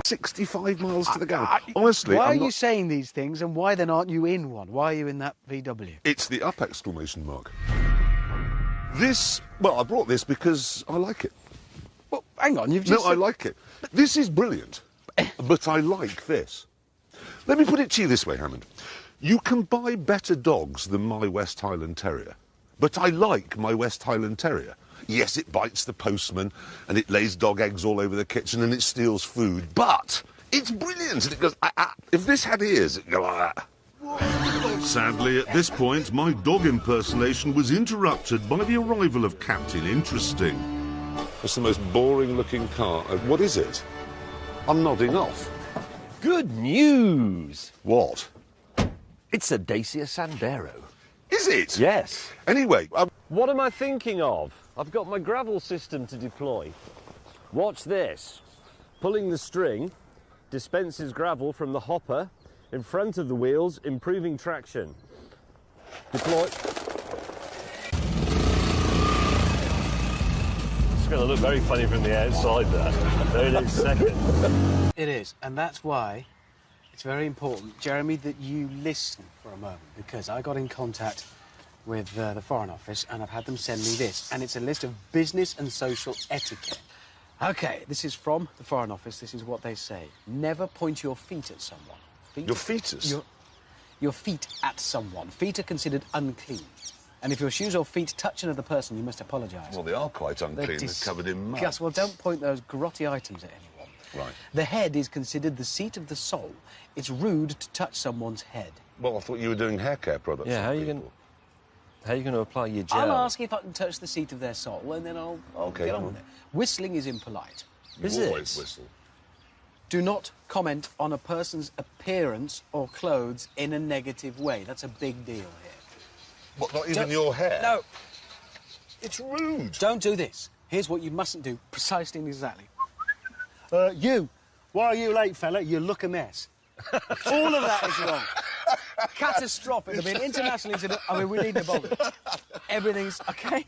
65 miles to the gallon. Honestly, why are you saying these things, and why then aren't you in one? Why are you in that VW? It's the up exclamation mark. This, well, I brought this because I like it. Well, hang on, you've just... No, I like it. This is brilliant, but I like this. Let me put it to you this way, Hammond. You can buy better dogs than my West Highland Terrier, but I like my West Highland Terrier. Yes, it bites the postman, and it lays dog eggs all over the kitchen, and it steals food, but it's brilliant. And it goes, if this had ears, it'd go like that. Sadly, at this point, my dog impersonation was interrupted by the arrival of Captain Interesting. It's the most boring-looking car. What is it? I'm nodding off. Good news! What? It's a Dacia Sandero. Is it? Yes. Anyway... What am I thinking of? I've got my gravel system to deploy. Watch this. Pulling the string dispenses gravel from the hopper in front of the wheels, improving traction. Deploy. It's going to look very funny from the outside there. 30 seconds. It is, and that's why it's very important, Jeremy, that you listen for a moment, because I got in contact with the Foreign Office, and I've had them send me this, and it's a list of business and social etiquette. OK, this is from the Foreign Office. This is what they say. Never point your feet at someone. Your fetus? Your feet at someone. Feet are considered unclean. And if your shoes or feet touch another person, you must apologise. Well, they are quite unclean. They're covered in mud. Well, don't point those grotty items at anyone. Right. The head is considered the seat of the soul. It's rude to touch someone's head. Well, I thought you were doing hair care products. Yeah, how are you going to apply your gel? I'll ask if I can touch the seat of their soul, and then I'll get on with it. Whistling is impolite. You always whistle. Do not comment on a person's appearance or clothes in a negative way. That's a big deal here. What, not even your hair? No. It's rude. Don't do this. Here's what you mustn't do, precisely and exactly. You, why are you late, fella? You look a mess. All of that is wrong. Catastrophic. There'll be an international incident. I mean, we need to bother. Everything's OK.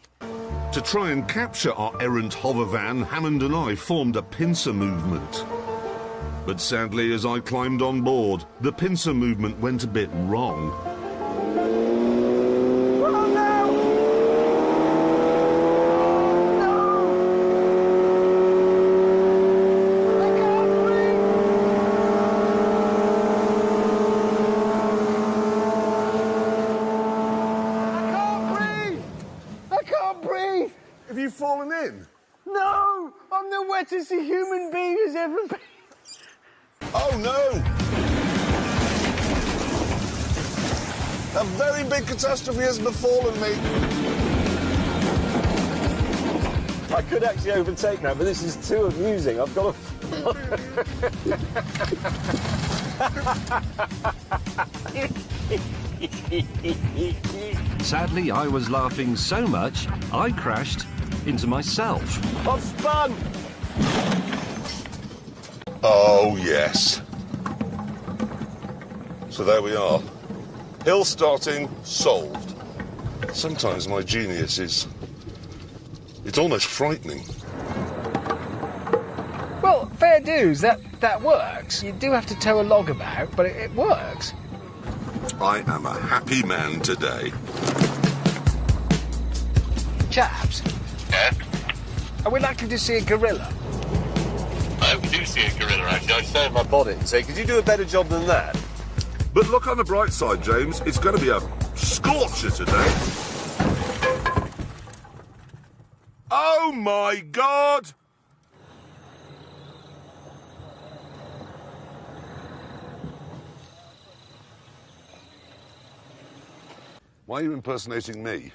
To try and capture our errant hover van, Hammond and I formed a pincer movement. But sadly, as I climbed on board, the pincer movement went a bit wrong. Have you fallen in? No! I'm the wettest a human being has ever been. Oh, no! A very big catastrophe has befallen me. I could actually overtake now, but this is too amusing. I've got Sadly, I was laughing so much, I crashed into myself. I've spun! Oh, yes. So there we are. Hill starting, solved. Sometimes my genius is... it's almost frightening. Well, fair dues, that works. You do have to tow a log about, but it works. I am a happy man today. Chaps. Yeah? Are we likely to see a gorilla? I hope we do see a gorilla, actually. I saved my Bod it and say, could you do a better job than that? But look on the bright side, James. It's going to be a scorcher today. Oh, my God! Why are you impersonating me?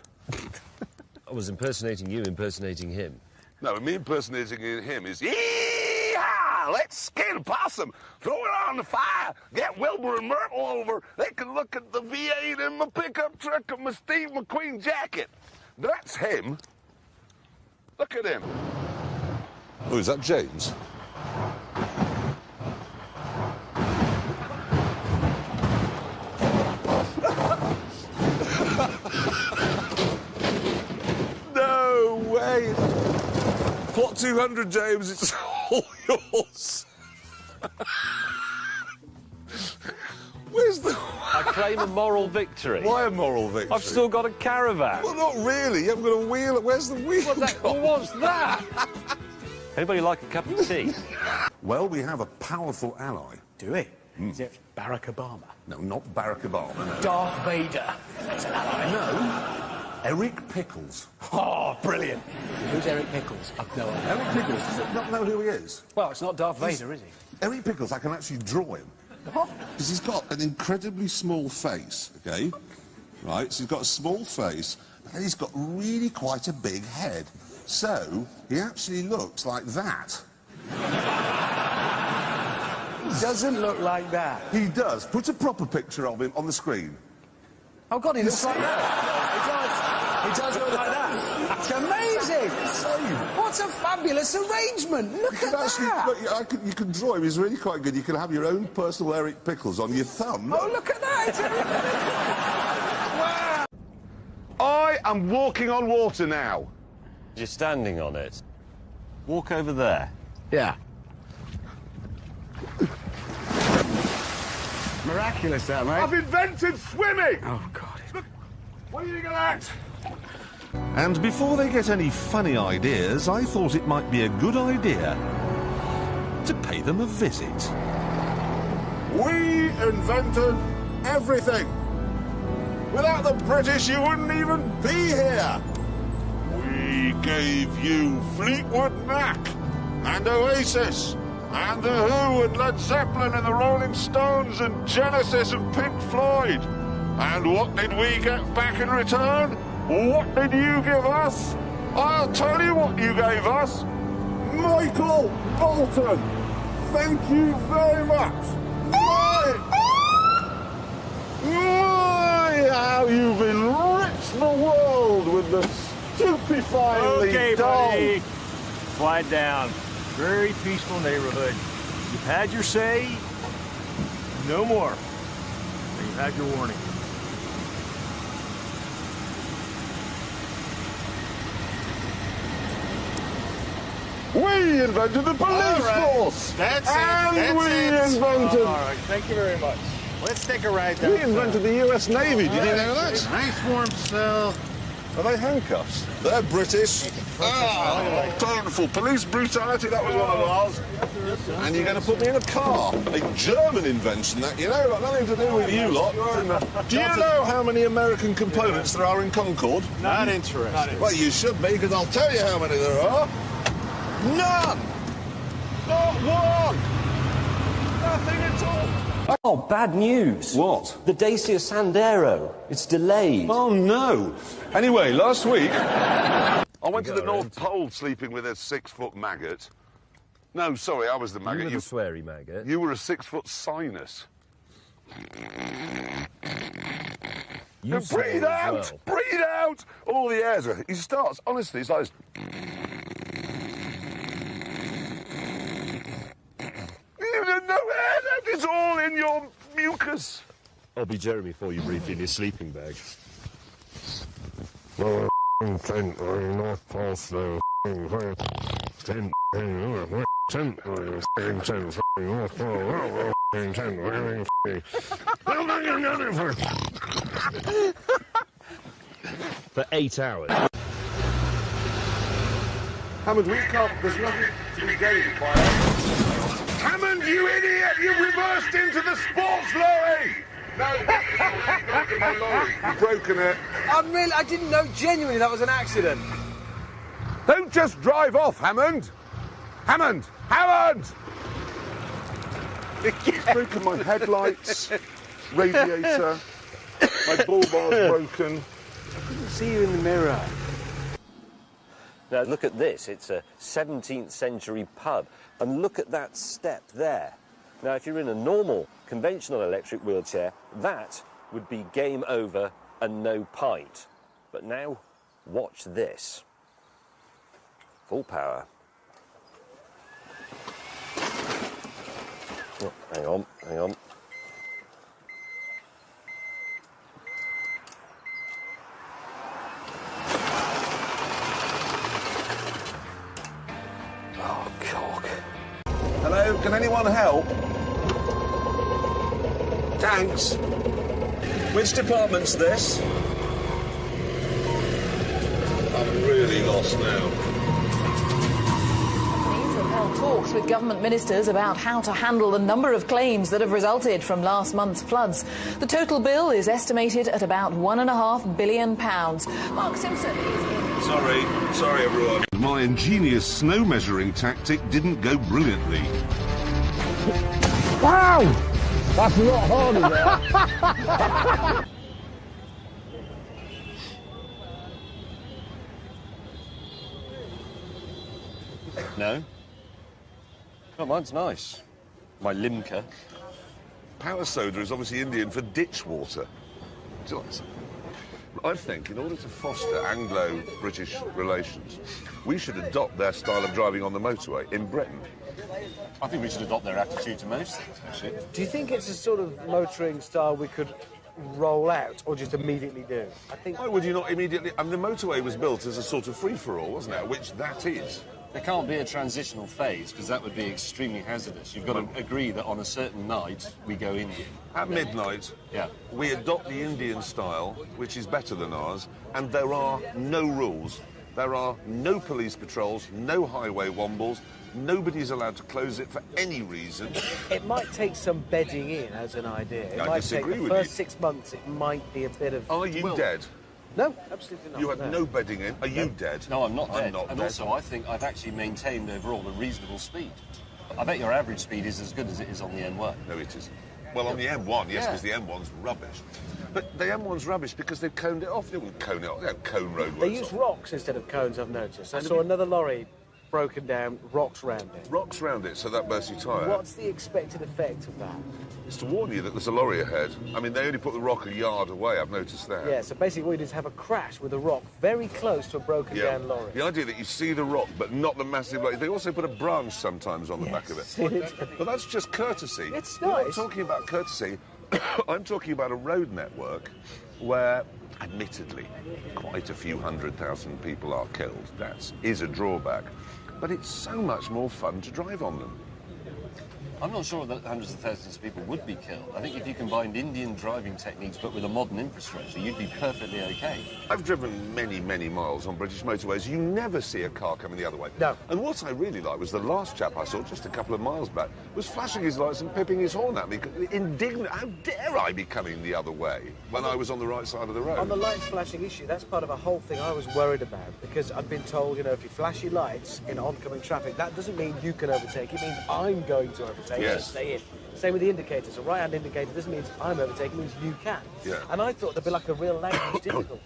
I was impersonating you, impersonating him. No, me impersonating him is, yee-haw, let's skin a possum, throw it on the fire, get Wilbur and Myrtle over. They can look at the V8 in my pickup truck and my Steve McQueen jacket. That's him. Look at him. Oh, is that James? No way. Plot 200, James. It's all yours. Where's the... I claim a moral victory. Why a moral victory? I've still got a caravan. Well, not really. You haven't got a wheel. Where's the wheel? What's that? Anybody like a cup of tea? Well, we have a powerful ally. Do we? Is it Barack Obama? No, not Barack Obama. No. Darth Vader. That's an ally. No. Eric Pickles. Oh, brilliant. Who's Eric Pickles? I've no idea. Eric Pickles, does it not know who he is? Well, it's not Darth Vader, is he? Eric Pickles, I can actually draw him. Because he's got an incredibly small face, OK? Right, so he's got a small face, and he's got really quite a big head. So, he actually looks like that. He doesn't look like that. He does. Put a proper picture of him on the screen. Oh, God, he looks like that. He does look like that. It's amazing. What a fabulous arrangement. Look at that. Look, you can draw him. He's really quite good. You can have your own personal Eric Pickles on your thumb. Oh, look at that. Wow. I am walking on water now. You're standing on it. Walk over there. Yeah. Miraculous, that, mate. I've invented swimming! Oh, God. Look, what do you think of that? And before they get any funny ideas, I thought it might be a good idea to pay them a visit. We invented everything. Without the British, you wouldn't even be here. We gave you Fleetwood Mac and Oasis and The Who and Led Zeppelin and the Rolling Stones and Genesis and Pink Floyd. And what did we get back in return? What did you give us? I'll tell you what you gave us. Michael Bolton. Thank you very much. How you've enriched the world with the stupefyingly dull... buddy. Quiet down. Very peaceful neighborhood. You've had your say. No more. You've had your warning. We invented the police force! That's and it. we invented... All right, thank you very much. Let's take a ride down. We invented the US Navy, did you know that? Nice warm cell. Are they handcuffs? They're British. Painful police brutality, that was one of ours. And you're going to put me in a car. A German invention, that, you know, got nothing to do with you lot. Do you know how many American components there are in Concorde? Not interested. Well, you should be, because I'll tell you how many there are. None! Not one! Nothing at all! Oh, bad news. What? The Dacia Sandero. It's delayed. Oh, no. Anyway, last week, I went to the North Pole sleeping with a 6-foot maggot. No, sorry, I was the maggot. You were the sweary maggot. You were a 6-foot sinus. You breathe out! well. Breathe out! All the airs are... He starts, honestly, it's like... No air left, it's all in your mucus. I'll be Jeremy for you briefly in your sleeping bag. North Pole slow For 8 hours. Hammond, we can't... There's nothing to be gained by... Hammond, you idiot! You've reversed into the sports lorry! No, my lorry. You've broken it. I didn't know genuinely that was an accident. Don't just drive off, Hammond! Hammond! Hammond! It's broken my headlights, radiator, my bull bar's broken. I couldn't see you in the mirror. Now, look at this. It's a 17th century pub. And look at that step there. Now, if you're in a normal, conventional electric wheelchair, that would be game over and no pint. But now, watch this. Full power. Oh, hang on, hang on. Hello, can anyone Can't help. Thanks. Which department's this? I'm really lost now. Companies have held talks with government ministers about how to handle the number of claims that have resulted from last month's floods. The total bill is estimated at about £1.5 billion. Mark Simpson is in... Sorry everyone. My ingenious snow measuring tactic didn't go brilliantly. Wow! That's a lot harder there. No? Oh, mine's nice. My limca. Power soda is obviously Indian for ditch water. Do you like something? I think in order to foster Anglo-British relations, we should adopt their style of driving on the motorway in Britain. I think we should adopt their attitude to most things, actually. Do you think it's a sort of motoring style we could roll out or just immediately do? I think... Why would you not immediately... I mean, the motorway was built as a sort of free-for-all, wasn't it? Which that is. There can't be a transitional phase, because that would be extremely hazardous. You've got to agree that on a certain night, we go Indian. At midnight, yeah, we adopt the Indian style, which is better than ours, and there are no rules. There are no police patrols, no highway wombles. Nobody's allowed to close it for any reason. It might take some bedding in as an idea. It I might disagree take the with first you. 6 months, it might be a bit of... Are you dead? No, absolutely not. You had no bedding in. Are you dead? No, I'm not dead. I'm not and dead. also, I think I've actually maintained overall a reasonable speed. I bet your average speed is as good as it is on the N1. No, it isn't. Well, on the M1, yes, Yeah. because the M1's rubbish. But the M1's rubbish because they've coned it off. They wouldn't cone it off. They have cone roadways. They use rocks instead of cones, I've noticed. I saw another lorry broken down, rocks round it. Rocks round it, so that bursts your tyre. What's the expected effect of that? It's to warn you that there's a lorry ahead. I mean, they only put the rock a yard away, I've noticed that. Yeah, so basically what you do is have a crash with a rock very close to a broken down lorry. The idea that you see the rock, but not the massive... Like, they also put a branch sometimes on the back of it. But that's just courtesy. It's We're not nice. talking about courtesy. I'm talking about a road network where, admittedly, quite a few 100,000 people are killed. That is a drawback. But it's so much more fun to drive on them. I'm not sure that hundreds of thousands of people would be killed. I think if you combined Indian driving techniques but with a modern infrastructure, you'd be perfectly okay. I've driven many, many miles on British motorways. You never see a car coming the other way. No. And what I really liked was the last chap I saw just a couple of miles back was flashing his lights and pipping his horn at me. Indignant. How dare I be coming the other way when I was on the right side of the road? On the lights flashing issue, that's part of a whole thing I was worried about because I've been told, you know, if you flash your lights in oncoming traffic, that doesn't mean you can overtake. It means I'm going to overtake. Yes. Stay in. Same with the indicators. A right-hand indicator doesn't mean I'm overtaking, it means you can. Yeah. And I thought there'd be like a real language difficulty.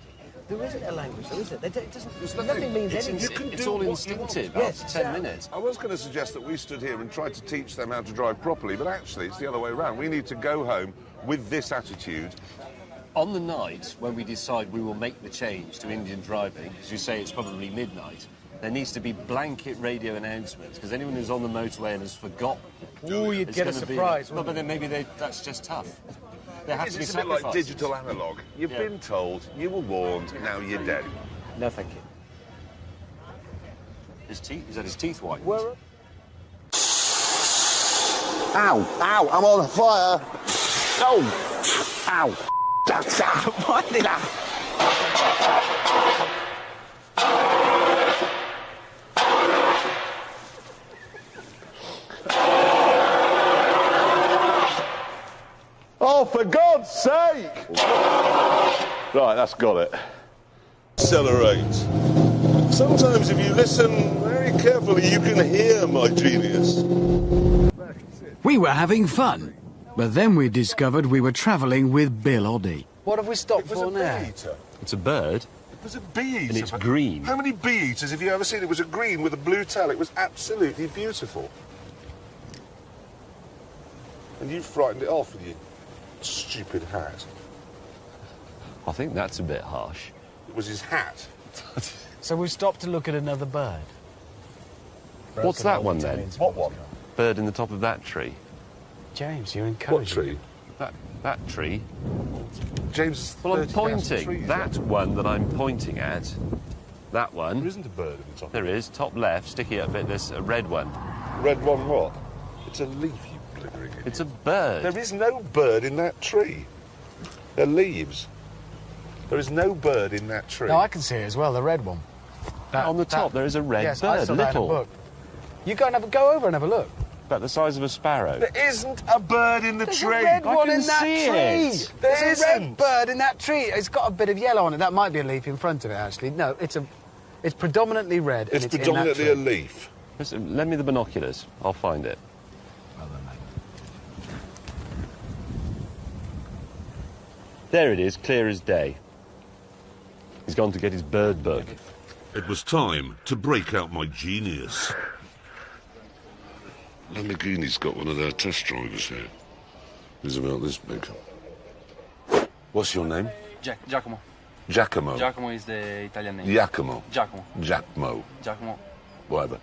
There isn't a language, though, is it? It doesn't, nothing means anything. It's all instinctive after 10 minutes. I was going to suggest that we stood here and tried to teach them how to drive properly, but actually it's the other way around. We need to go home with this attitude. On the night when we decide we will make the change to Indian driving, as you say, it's probably midnight, there needs to be blanket radio announcements, because anyone who's on the motorway and has forgotten... Oh, you'd get a surprise, Well, but then maybe that's just tough. There have to be It's a bit like sacrifices. digital analogue. You've been told, you were warned, now you're dead. No, thank you. His teeth? Is that his teeth white? Where... Ow, ow, I'm on fire. Oh, ow. That's Why did Oh, for God's sake! Right, that's got it. Accelerate. Sometimes if you listen very carefully, you can hear my genius. We were having fun, but then we discovered we were travelling with Bill Oddie. What have we stopped for now? It's a bird. It was a bee eater. And it's green. How many bee eaters have you ever seen? It was a green with a blue tail. It was absolutely beautiful. And you frightened it off with your stupid hat. I think that's a bit harsh. It was his hat. So we've stopped to look at another bird. What's that one then? What one? Bird in the top of that tree. James, you're What encouraging. tree? That tree. James. Well, I'm pointing. That one that I'm pointing at. That one. There isn't a bird in the top. There is. Top left, sticky up a bit. There's a red one. Red one what? It's a leaf, you blithering idiot. It's a bird. There is no bird in that tree. They're leaves. There is no bird in that tree. No, I can see it as well, the red one. On the top, there is a red yes, bird, I saw that in a little. book. You go over and have a look. About the size of a sparrow. There isn't a bird in the There's tree. a red I one can in that see tree. it. There's There a red isn't. bird in that tree. It's got a bit of yellow on it. That might be a leaf in front of it, actually. No, it's predominantly red. It's and it's predominantly a in that tree. leaf. Listen, lend me the binoculars. I'll find it. Well done, mate. There it is, clear as day. He's gone to get his bird book. It was time to break out my genius. Lamborghini's got one of their test drivers here. He's about this big. What's your name? Giacomo. Giacomo. Giacomo is the Italian name. Giacomo. Giacomo. Giacomo. Giacomo. Whatever.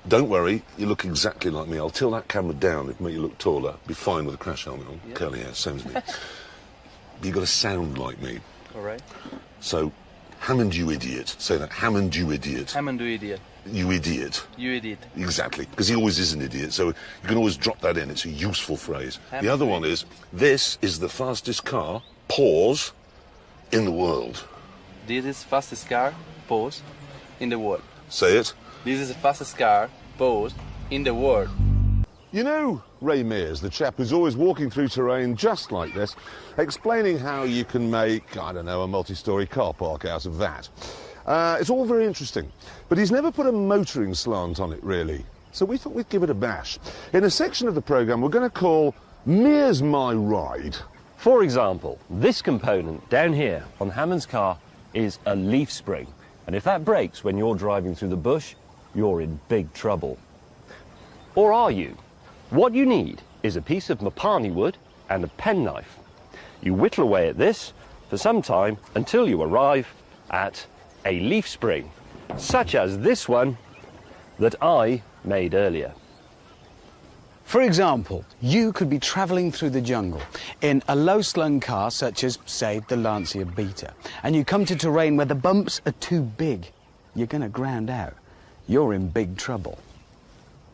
Don't worry, you look exactly like me. I'll tilt that camera down, it'll make you look taller. Be fine with a crash helmet on. Yeah. Curly hair, same as me. But you've got to sound like me. All right. So, Hammond, you idiot. Say that. Hammond, you idiot. Hammond, you idiot. You idiot. You idiot. Exactly. Because he always is an idiot, so you can always drop that in. It's a useful phrase. Hammond, The other one is, this is the fastest car, pause, in the world. This is fastest car, pause, in the world. Say it. This is the fastest car, pause, in the world. You know Ray Mears, the chap who's always walking through terrain just like this, explaining how you can make, I don't know, a multi-storey car park out of that. It's all very interesting, but he's never put a motoring slant on it, really. So we thought we'd give it a bash. In a section of the programme we're going to call Mears My Ride. For example, this component down here on Hammond's car is a leaf spring. And if that breaks when you're driving through the bush, you're in big trouble. Or are you? What you need is a piece of mapani wood and a penknife. You whittle away at this for some time until you arrive at a leaf spring, such as this one that I made earlier. For example, you could be travelling through the jungle in a low-slung car such as, say, the Lancia Beta, and you come to terrain where the bumps are too big. You're going to ground out. You're in big trouble.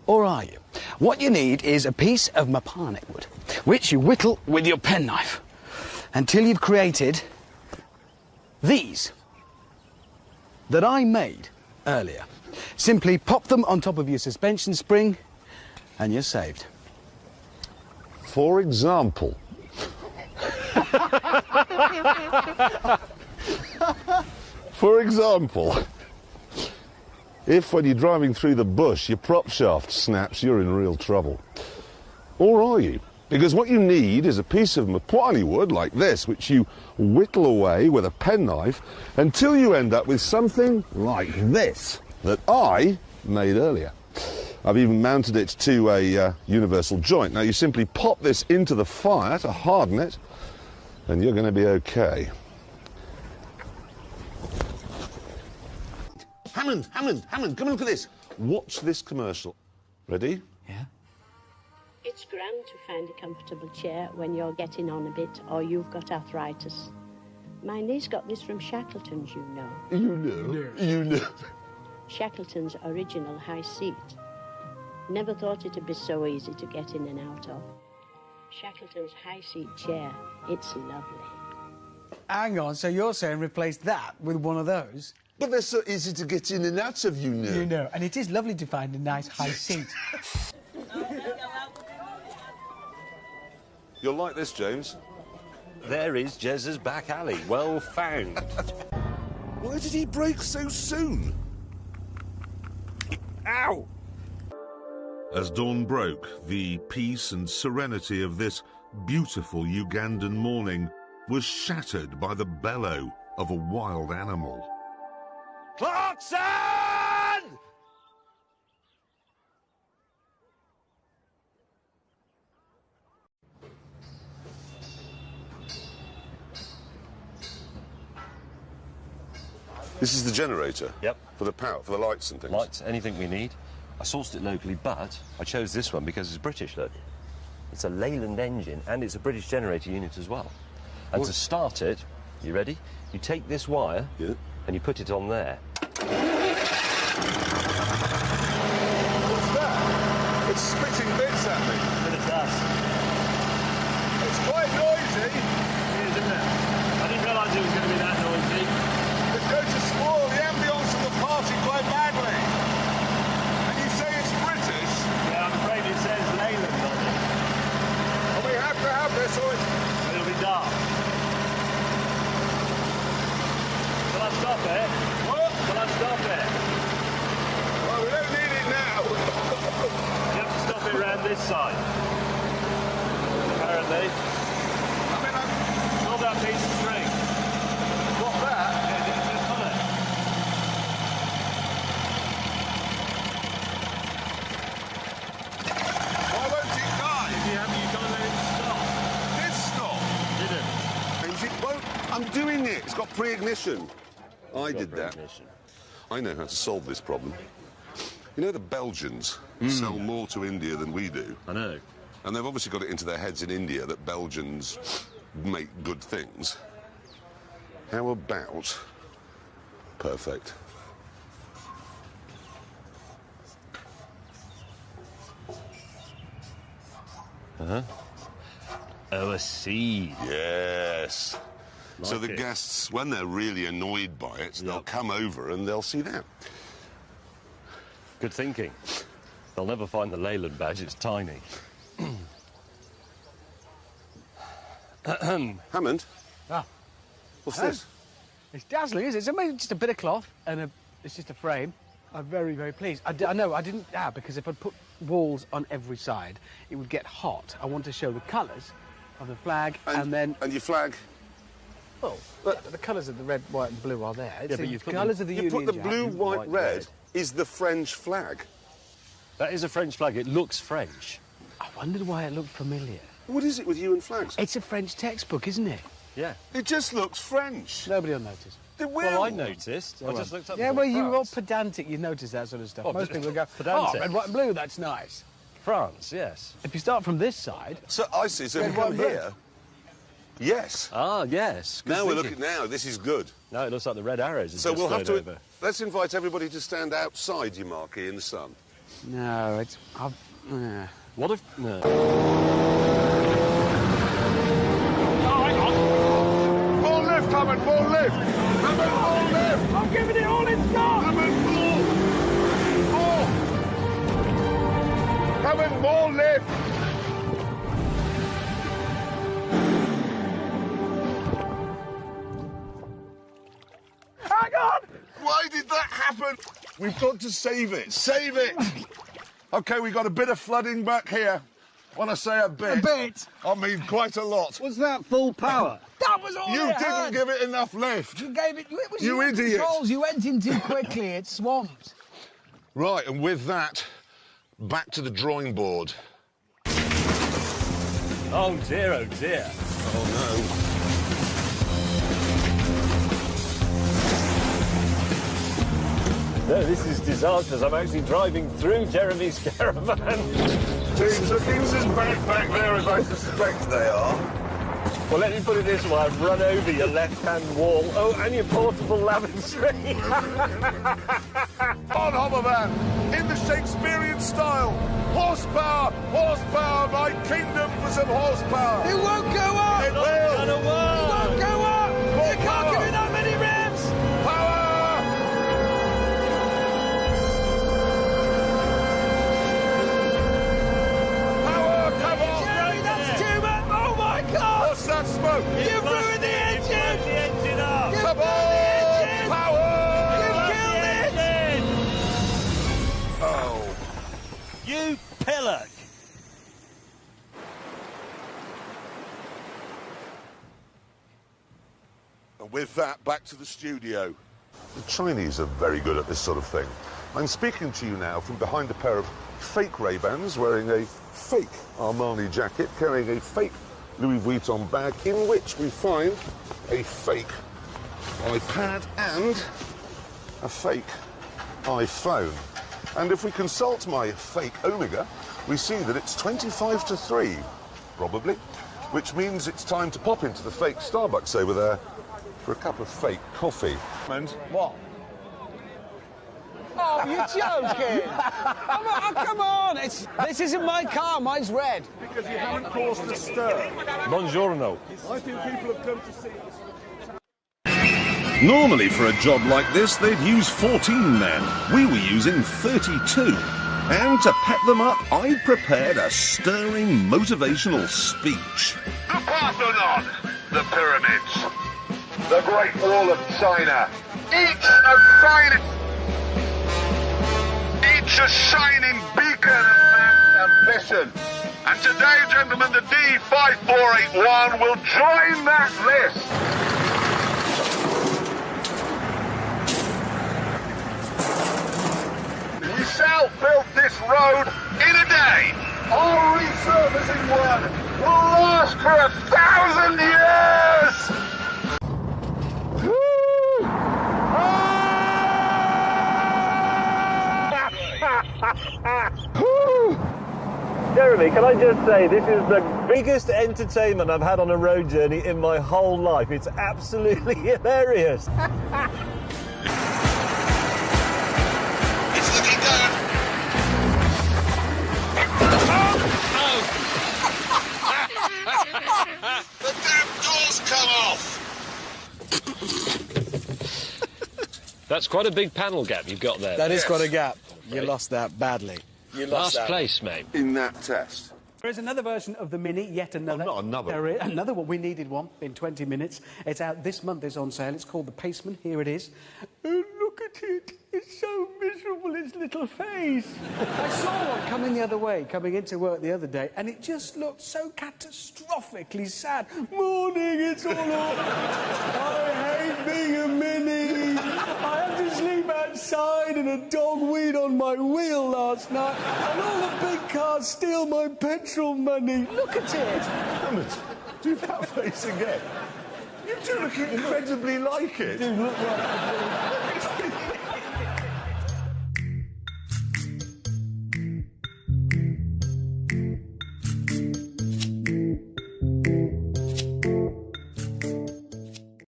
Or are you? What you need is a piece of mapani wood, which you whittle with your penknife until you've created these that I made earlier. Simply pop them on top of your suspension spring and you're saved. For example. For example, if when you're driving through the bush your prop shaft snaps, you're in real trouble. Or are you? Because what you need is a piece of mapani wood like this, which you whittle away with a penknife until you end up with something like this that I made earlier. I've even mounted it to a universal joint. Now you simply pop this into the fire to harden it and you're going to be okay. Hammond, come and look at this. Watch this commercial. Ready? Yeah. It's grand to find a comfortable chair when you're getting on a bit or you've got arthritis. My niece got this from Shackleton's, you know. You know. Shackleton's original high seat. Never thought it'd be so easy to get in and out of. Shackleton's high seat chair, it's lovely. Hang on, so you're saying replace that with one of those? But they're so easy to get in and out of, you know. You know, and it is lovely to find a nice high seat. You'll like this, James. There is Jez's back alley. Well found. Why did he break so soon? Ow! As dawn broke, the peace and serenity of this beautiful Ugandan morning was shattered by the bellow of a wild animal. Clarkson! This is the generator? Yep. For the power, for the lights and things? Lights, anything we need. I sourced it locally, but I chose this one because it's British, look. It's a Leyland engine, and it's a British generator unit as well. And to start it, you ready? You take this wire, and you put it on there. What's that? It's spitting bits at me? Bit of dust. It's quite noisy. It is, isn't it? I didn't realise it was going to be that noisy. It's going to spoil the ambience of the party quite badly. And you say it's British? Yeah, I'm afraid it says Leyland on it. And we have to have this or it'll be dark. Shall I stop it? What? Shall I stop it? Well, we don't need it now. You have to stop it around this side. Apparently. I mean, Stop that piece of string. What, that? Yeah, just on it. Why won't it die? If you haven't, you've got to let it stop. Did stop? Didn't. It won't. I'm doing it. It's got pre-ignition. I did that. I know how to solve this problem. You know the Belgians sell more to India than we do. I know. And they've obviously got it into their heads in India that Belgians make good things. How about... Perfect. Uh-huh. Oh, a seed. Yes. Like so the it. guests, when they're really annoyed by it, they'll come over and they'll see that. Good thinking. They'll never find the Leyland badge, it's tiny. Hammond? Ah. What's Hello? this? It's dazzling, isn't it? It's amazing, just a bit of cloth and it's just a frame. I'm very, very pleased. I know, I didn't... because if I'd put walls on every side, it would get hot. I want to show the colours of the flag and then... And your flag? Well, the colours of the red, white and blue are there. It's but the you put colours of the You Union put the Jack. blue, white, white, red red. is the French flag. That is a French flag. It looks French. I wondered why it looked familiar. What is it with you and flags? It's a French textbook, isn't it? Yeah. It just looks French. Nobody will notice. Well, I noticed. I just looked up. Yeah, well, you're all pedantic. You notice that sort of stuff. Oh, Most people go, pedantic. oh, red, white and blue, that's nice. France, yes. If you start from this side... So I see. So Red, we white, come blue. here. Yes. Ah, yes. Good Now we're thinking. looking. Now this is good. No, it looks like the red arrows. So we'll have to. Over. Let's invite everybody to stand outside your marquee in the sun. No, it's... What if... No. More lift, Hammond, more lift! Hammond, more lift! I'm giving it all it's got! Hammond, more! Hammond, more lift! Hang on! Why did that happen? We've got to save it. Save it! OK, we've got a bit of flooding back here. When I say a bit... A bit? I mean quite a lot. Was that full power? That was all You it didn't had. give it enough lift. You gave it. It was You your idiot. controls. You went in too quickly. It swamped. Right, and with that, back to the drawing board. Oh, dear, oh, dear. Oh, no. No, this is disastrous. I'm actually driving through Jeremy's caravan. Things are back there as I suspect they are. Well, let me put it this way. I've run over your left-hand wall. Oh, and your portable lavatory. On Hovervan, in the Shakespearean style. Horsepower, horsepower, my kingdom for some horsepower. It won't go up. It will. It won't go up. You can't give it that many revs. Power! Power, come on! Jerry, that's too much. Oh my God! What's that smoke? You've ruined the engine. The engine up. You've Come ruined the on! engine. Power! You've killed it. Oh. You pillock. And with that, back to the studio. The Chinese are very good at this sort of thing. I'm speaking to you now from behind a pair of fake Ray-Bans, wearing a fake Armani jacket, carrying a fake Louis Vuitton bag, in which we find a fake iPad and a fake iPhone. And if we consult my fake Omega, we see that it's 25 to 3, probably, which means it's time to pop into the fake Starbucks over there for a cup of fake coffee. And What? Oh, you're joking. Oh, come on. This isn't my car. Mine's red. Because you haven't caused a stir. Buongiorno. I think people have come to see us. Normally for a job like this, they'd use 14 men. We were using 32. And to pep them up, I'd prepared a stirring motivational speech. The Parthenon, the pyramids, the Great Wall of China, each a shining beacon of man's ambition. And today, gentlemen, the D5481 will join that list. We shall build this road in a day. Our resurfacing work will last for 1,000 years. Jeremy, can I just say, this is the biggest entertainment I've had on a road journey in my whole life. It's absolutely hilarious. It's looking good. The damn doors come off. That's quite a big panel gap you've got there. That is quite a gap. You lost that badly. You lost Last that. place, mate. In that test. There is another version of the Mini, yet another. Oh, not another. There is another one. We needed one in 20 minutes. It's out this month. It's on sale. It's called the Paceman. Here it is. Oh, look at it. It's so miserable, its little face. I saw one coming the other way, coming into work the other day, and it just looked so catastrophically sad. Morning, it's all over. I hate being a Mini. I had to sleep outside and a dog weed on my wheel last night, and all the big cars steal my petrol money. Look at it. Hammond, do that face again. You do look incredibly like it. Do look like